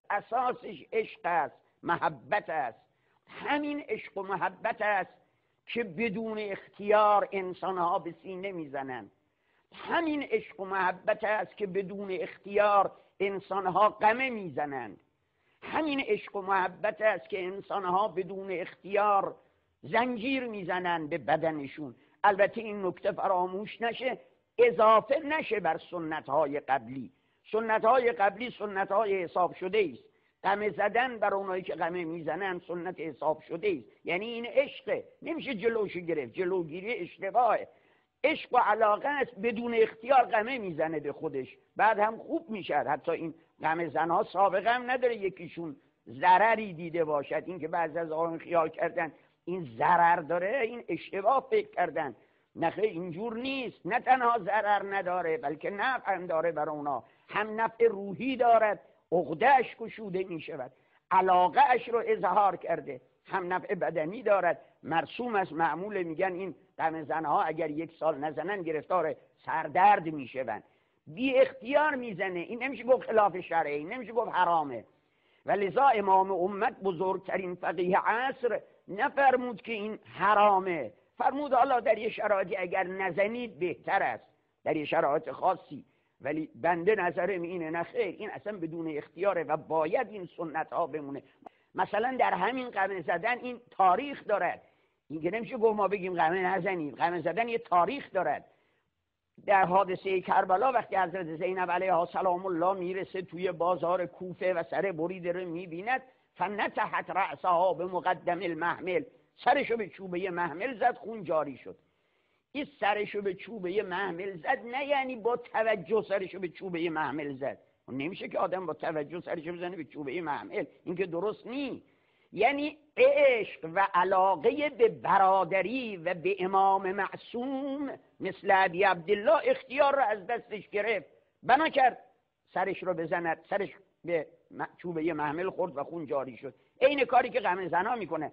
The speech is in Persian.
اساسش عشق است، محبت است. همین عشق و محبت است که بدون اختیار انسانها به سینه میزنند. همین عشق و محبت است که بدون اختیار انسانها قمه میزنند. همین عشق و محبت است که انسانها بدون اختیار زنجیر میزنند به بدنشون. البته این نکته فراموش نشه، اضافه نشه بر سنت‌های قبلی. سنت‌های قبلی سنت‌های حساب شده است. قمه زدن بر اونایی که قمه میزنن سنت حساب شده است. یعنی این عشقه، نمیشه جلوش گرفت، جلوگیری اشتباهه. عشق و علاقه است بدون اختیار قمه میزنه به خودش، بعد هم خوب میشه. حتی این قمه زنها سابقه هم نداره یکیشون ضرری دیده باشد. این که بعضی از آقایون خیال کردن این ضرر داره، این اشتباه فکر کردن. نخه اینجور نیست. نه تنها ضرر نداره بلکه نفع هم داره برای اونا. هم نفع روحی دارد، عقده‌اش گشوده می شود، علاقه اش رو اظهار کرده. هم نفع بدنی دارد، مرسوم است. معمول میگن این قمه زنها اگر 1 سال نزنن گرفتار سردرد می شوند. بی اختیار میزنه. این نمیشه گفت خلاف شرعه، این نمیشه گفت حرامه. و لذا امام امت بزرگترین فقیه عصر نفرمود که این حرامه، فرمود حالا در یه شرایطی اگر نزنید بهتر است، در یه شرایط خاصی. ولی بنده نظرم اینه نه خیر، این اصلا بدون اختیاره و باید این سنت ها بمونه. مثلا در همین قمه زدن این تاریخ دارد. این که نمیشه گفت ما بگیم قمه نزنید. قمه زدن یه تاریخ دارد. در حادثه کربلا وقتی حضرت زینب علیها سلام الله میرسه توی بازار کوفه و سر بریده رو میبیند، فنتحت رأسها به مقدم المحمل، سرشو به چوبه محمل زد، خون جاری شد. این سرشو به چوبه محمل زد نه یعنی با توجه سرشو به چوبه محمل زد. نمیشه که آدم با توجه سرشو بزنه به چوبه محمل، این که درست نی. یعنی عشق و علاقه به برادری و به امام معصوم مثل ابی عبدالله اختیار رو از دستش گرفت، بنا کرد سرش رو بزند. سرش به چوبه محمل خورد و خون جاری شد. عین کاری که قمه زنا میکنه.